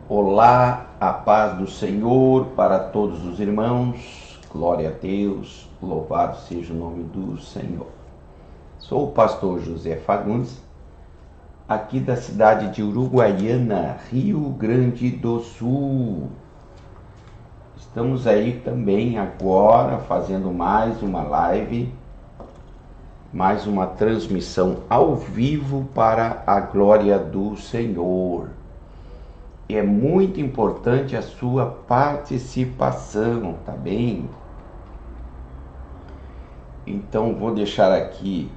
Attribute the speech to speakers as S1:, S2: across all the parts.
S1: Olá, a paz do Senhor para todos os irmãos, glória a Deus, louvado seja o nome do Senhor. Sou o pastor José Fagundes, aqui da cidade de Uruguaiana, Rio Grande do Sul. Estamos aí também agora fazendo mais uma live, mais uma transmissão ao vivo para a glória do Senhor. É muito importante a sua participação, tá bem? Então vou deixar aqui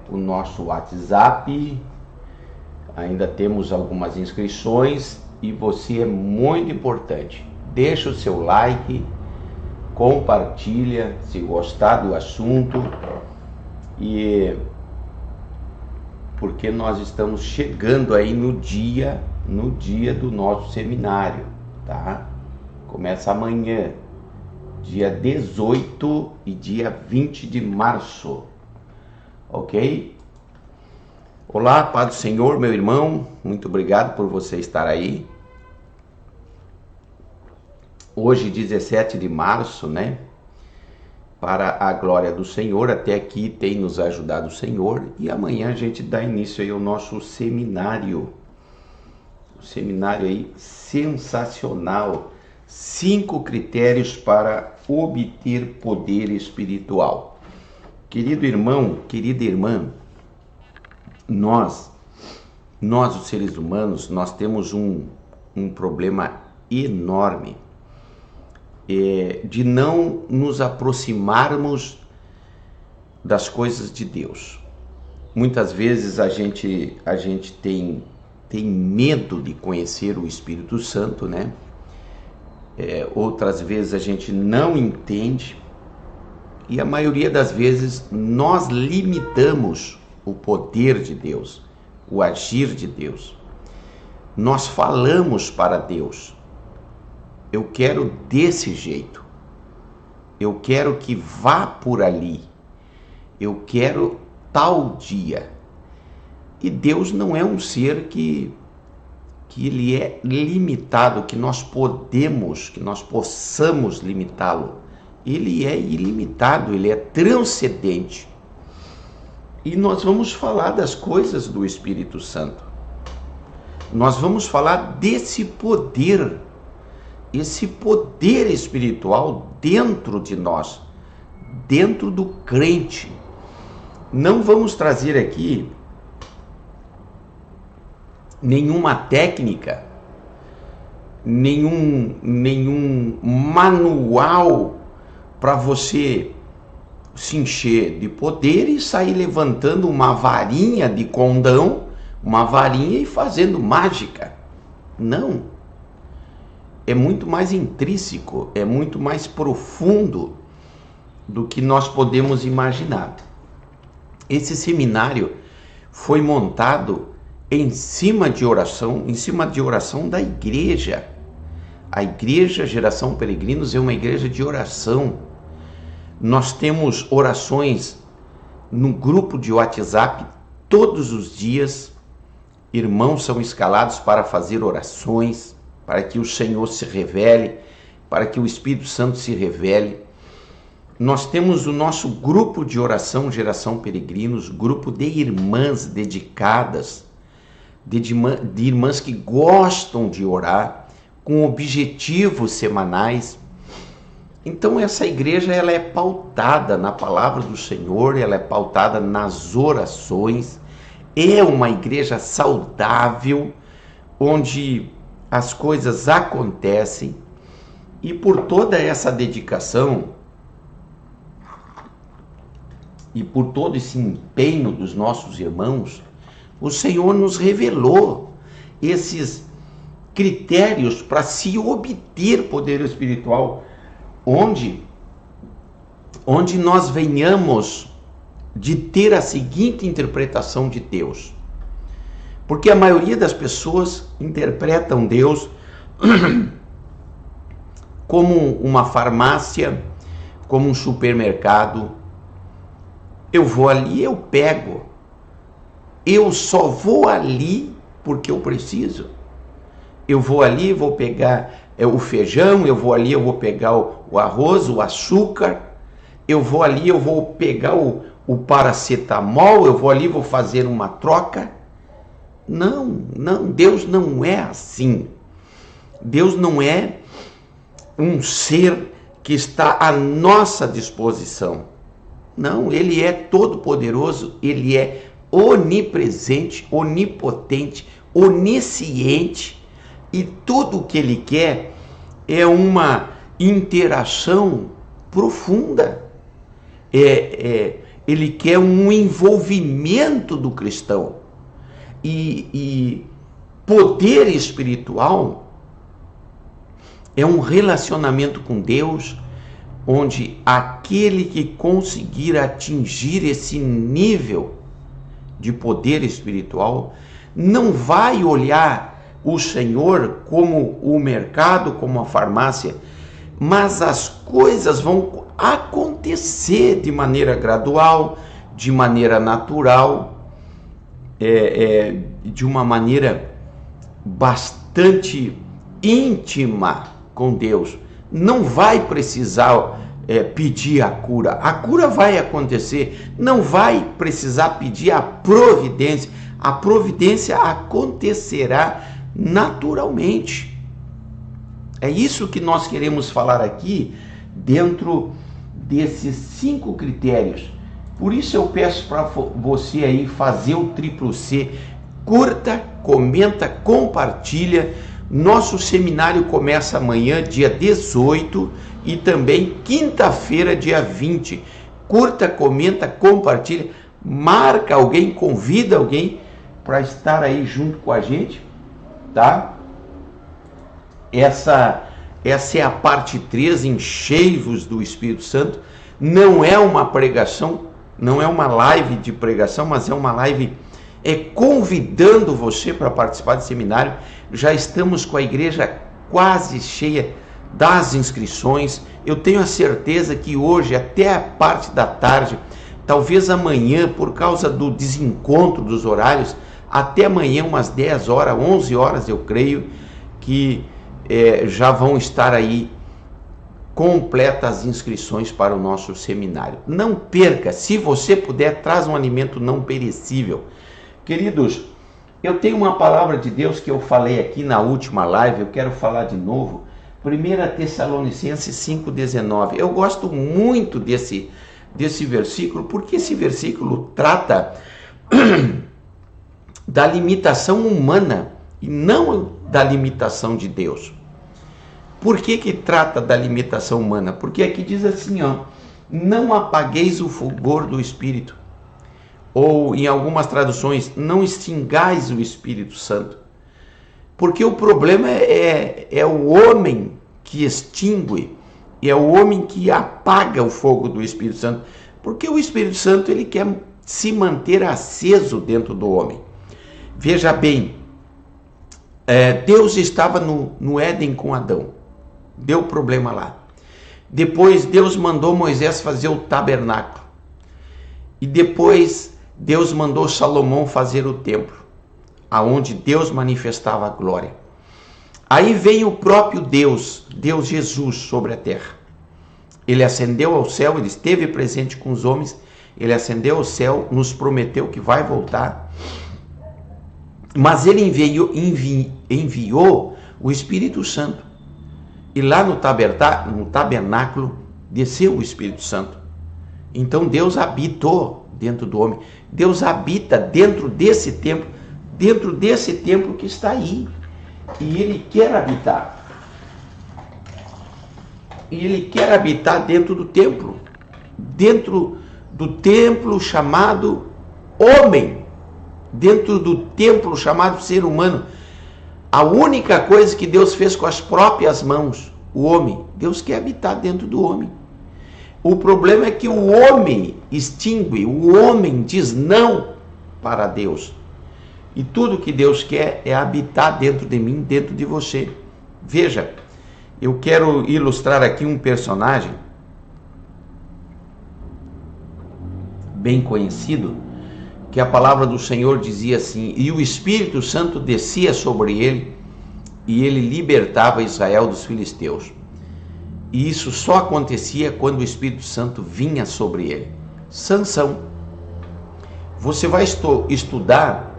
S1: o nosso WhatsApp. Ainda temos algumas inscrições e você é muito importante. Deixa o seu like, compartilha se gostar do assunto, e porque nós estamos chegando aí no dia do nosso seminário, tá? Começa amanhã, dia 18 e dia 20 de março, ok? Olá, paz do Senhor, meu irmão, muito obrigado por você estar aí. Hoje, 17 de março, né? Para a glória do Senhor, até aqui tem nos ajudado o Senhor, e amanhã a gente dá início aí ao nosso seminário. Seminário aí sensacional, 5 critérios para obter poder espiritual. Querido irmão, querida irmã, nós os seres humanos, nós temos um problema enorme de não nos aproximarmos das coisas de Deus. Muitas vezes a gente tem medo de conhecer o Espírito Santo, né? Outras vezes a gente não entende, e a maioria das vezes nós limitamos o poder de Deus, o agir de Deus. Nós falamos para Deus: eu quero desse jeito, eu quero que vá por ali, eu quero tal dia. E Deus não é um ser que ele é limitado, que nós possamos limitá-lo. Ele é ilimitado, ele é transcendente. E nós vamos falar das coisas do Espírito Santo. Nós vamos falar desse poder, esse poder espiritual dentro de nós, dentro do crente. Não vamos trazer aqui nenhuma técnica, nenhum manual para você se encher de poder e sair levantando uma varinha de condão, uma varinha e fazendo mágica. Não. É muito mais intrínseco, é muito mais profundo do que nós podemos imaginar. Esse seminário foi montado em cima de oração da igreja. A igreja Geração Peregrinos é uma igreja de oração. Nós temos orações no grupo de WhatsApp todos os dias. Irmãos são escalados para fazer orações, para que o Senhor se revele, para que o Espírito Santo se revele. Nós temos o nosso grupo de oração Geração Peregrinos, grupo de irmãs dedicadas, de irmãs que gostam de orar, com objetivos semanais. Então essa igreja, ela é pautada na palavra do Senhor, ela é pautada nas orações, é uma igreja saudável, onde as coisas acontecem, e por toda essa dedicação e por todo esse empenho dos nossos irmãos, o Senhor nos revelou esses critérios para se obter poder espiritual, onde nós venhamos de ter a seguinte interpretação de Deus. Porque a maioria das pessoas interpretam Deus como uma farmácia, como um supermercado. Eu vou ali, eu pego eu só vou ali porque eu preciso. Eu vou ali, vou pegar o feijão, eu vou ali, eu vou pegar o arroz, o açúcar, eu vou ali, eu vou pegar o paracetamol, eu vou ali, vou fazer uma troca. Não, Deus não é assim. Deus não é um ser que está à nossa disposição. Não, Ele é todo-poderoso, Ele é onipresente, onipotente, onisciente, e tudo o que Ele quer é interação profunda. Ele quer um envolvimento do cristão. E poder espiritual é um relacionamento com Deus, onde aquele que conseguir atingir esse nível de poder espiritual não vai olhar o Senhor como o mercado, como a farmácia, mas as coisas vão acontecer de maneira gradual, de maneira natural, de uma maneira bastante íntima com Deus. Não vai precisar pedir a cura vai acontecer, não vai precisar pedir a providência acontecerá naturalmente. É isso que nós queremos falar aqui dentro desses 5 critérios. Por isso eu peço para você aí fazer o triplo C, curta, comenta, compartilha. Nosso seminário começa amanhã, dia 18, e também quinta-feira, dia 20. Curta, comenta, compartilha, marca alguém, convida alguém para estar aí junto com a gente, tá? Essa é a parte 3, enchei-vos do Espírito Santo. Não é uma pregação, não é uma live de pregação, mas é uma live convidando você para participar do seminário. Já estamos com a igreja quase cheia das inscrições. Eu tenho a certeza que hoje, até a parte da tarde, talvez amanhã, por causa do desencontro dos horários, até amanhã umas 10 horas, 11 horas, eu creio que já vão estar aí completas as inscrições para o nosso seminário. Não perca, se você puder, traz um alimento não perecível. Queridos, eu tenho uma palavra de Deus que eu falei aqui na última live, eu quero falar de novo. 1 Tessalonicenses 5,19. Eu gosto muito desse versículo, porque esse versículo trata da limitação humana e não da limitação de Deus. Por que trata da limitação humana? Porque aqui diz assim, ó, não apagueis o fulgor do Espírito. Ou em algumas traduções, não extingais o Espírito Santo. Porque o problema é o homem que extingue, é o homem que apaga o fogo do Espírito Santo. Porque o Espírito Santo ele quer se manter aceso dentro do homem. Veja bem, Deus estava no Éden com Adão. Deu problema lá. Depois Deus mandou Moisés fazer o tabernáculo. E depois Deus mandou Salomão fazer o templo, aonde Deus manifestava a glória. Aí vem o próprio Deus Jesus sobre a terra. Ele ascendeu ao céu, ele esteve presente com os homens, ele ascendeu ao céu, nos prometeu que vai voltar. Mas ele enviou o Espírito Santo. E lá no tabernáculo desceu o Espírito Santo. Então Deus habitou dentro do homem. Deus habita dentro desse templo que está aí. E Ele quer habitar. E Ele quer habitar dentro do templo. Dentro do templo chamado homem. Dentro do templo chamado ser humano. A única coisa que Deus fez com as próprias mãos, o homem, Deus quer habitar dentro do homem. O problema é que o homem extingue, o homem diz não para Deus. E tudo que Deus quer é habitar dentro de mim, dentro de você. Veja, eu quero ilustrar aqui um personagem bem conhecido, que a palavra do Senhor dizia assim: e o Espírito Santo descia sobre ele, e ele libertava Israel dos filisteus. E isso só acontecia quando o Espírito Santo vinha sobre ele. Sansão. Você vai estudar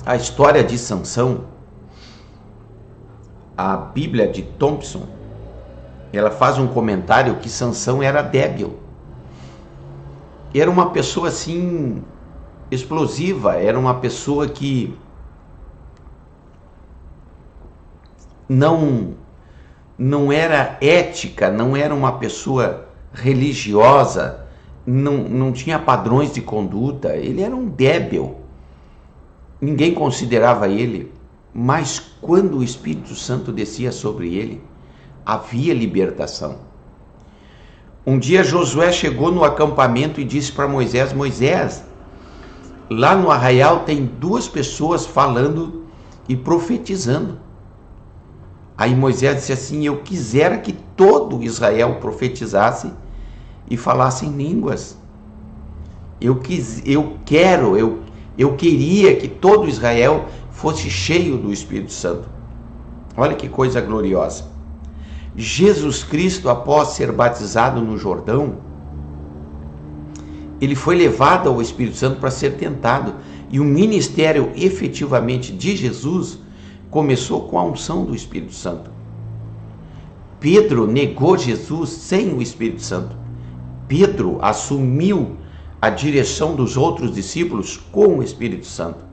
S1: a história de Sansão. A Bíblia de Thompson, ela faz um comentário que Sansão era débil. Era uma pessoa assim, explosiva, era uma pessoa que não era ética, não era uma pessoa religiosa, não tinha padrões de conduta, ele era um débil. Ninguém considerava ele, mas quando o Espírito Santo descia sobre ele, havia libertação. Um dia Josué chegou no acampamento e disse para Moisés: Moisés, lá no arraial tem 2 pessoas falando e profetizando. Aí Moisés disse assim: eu quisera que todo Israel profetizasse e falasse em línguas. Eu queria que todo Israel fosse cheio do Espírito Santo. Olha que coisa gloriosa. Jesus Cristo, após ser batizado no Jordão, ele foi levado ao Espírito Santo para ser tentado. E o ministério efetivamente de Jesus começou com a unção do Espírito Santo. Pedro negou Jesus sem o Espírito Santo. Pedro assumiu a direção dos outros discípulos com o Espírito Santo.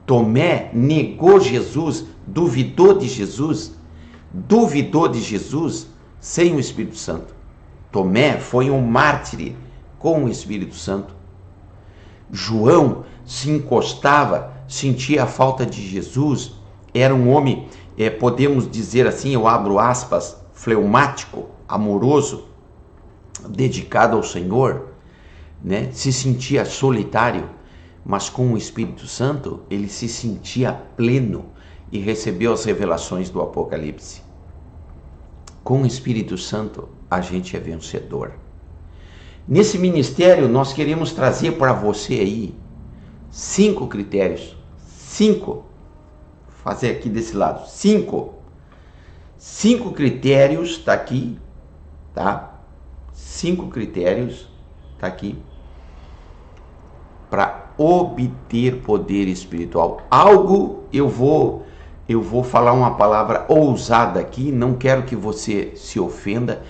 S1: Tomé negou Jesus, duvidou de Jesus sem o Espírito Santo. Tomé foi um mártir com o Espírito Santo. João se encostava, sentia a falta de Jesus, era um homem, podemos dizer assim, eu abro aspas, fleumático, amoroso, dedicado ao Senhor, né? Se sentia solitário, mas com o Espírito Santo ele se sentia pleno e recebeu as revelações do Apocalipse. Com o Espírito Santo a gente é vencedor. Nesse ministério nós queremos trazer para você aí 5 critérios. 5. Fazer aqui desse lado. 5 critérios, tá aqui, tá? 5 critérios, tá aqui, para obter poder espiritual. Algo, eu vou falar uma palavra ousada aqui, não quero que você se ofenda.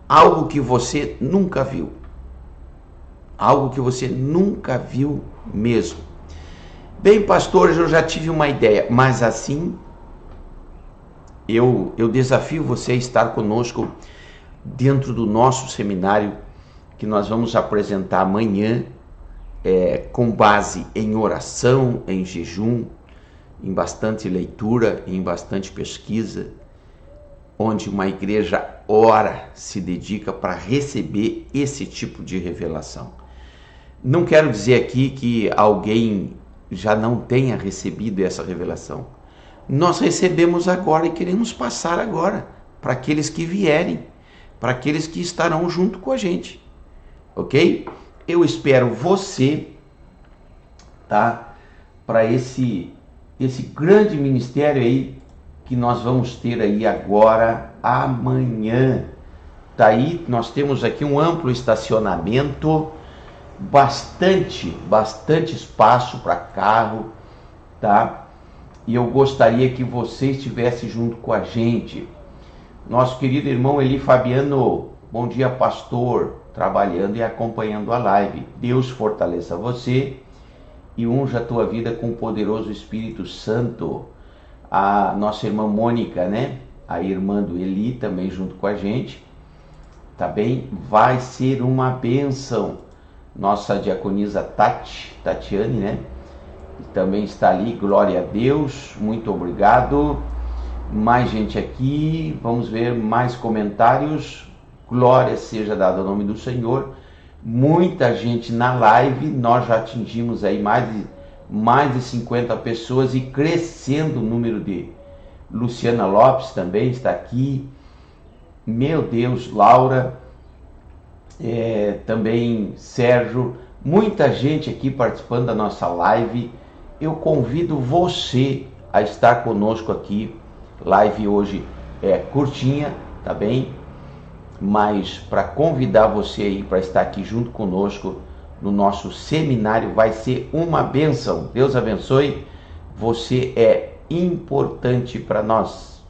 S1: Algo que você nunca viu. Algo que você nunca viu mesmo. Bem, pastores, eu já tive uma ideia, mas assim, eu desafio você a estar conosco dentro do nosso seminário, que nós vamos apresentar amanhã, com base em oração, em jejum, em bastante leitura, em bastante pesquisa, onde uma igreja ora, se dedica para receber esse tipo de revelação. Não quero dizer aqui que alguém já não tenha recebido essa revelação. Nós recebemos agora e queremos passar agora para aqueles que vierem, para aqueles que estarão junto com a gente, ok? Eu espero você, tá? Para esse grande ministério aí que nós vamos ter aí agora, amanhã. Tá aí, nós temos aqui um amplo estacionamento, bastante espaço para carro, tá? E eu gostaria que você estivesse junto com a gente. Nosso querido irmão Eli Fabiano, bom dia, pastor, trabalhando e acompanhando a live. Deus fortaleça você e unja a tua vida com o poderoso Espírito Santo. A nossa irmã Mônica, né? A irmã do Eli também junto com a gente, tá bem? Vai ser uma bênção. Nossa diaconisa Tatiane, né? Também está ali, glória a Deus, muito obrigado. Mais gente aqui, vamos ver mais comentários. Glória seja dada ao nome do Senhor. Muita gente na live, nós já atingimos aí mais de 50 pessoas e crescendo o número de... Luciana Lopes também está aqui. Meu Deus, Laura, também Sérgio, Muita gente aqui participando da nossa live. Eu convido você a estar conosco aqui. Live hoje é curtinha, tá bem? Mas para convidar você aí para estar aqui junto conosco no nosso seminário, vai ser uma bênção. Deus abençoe. Você é importante para nós.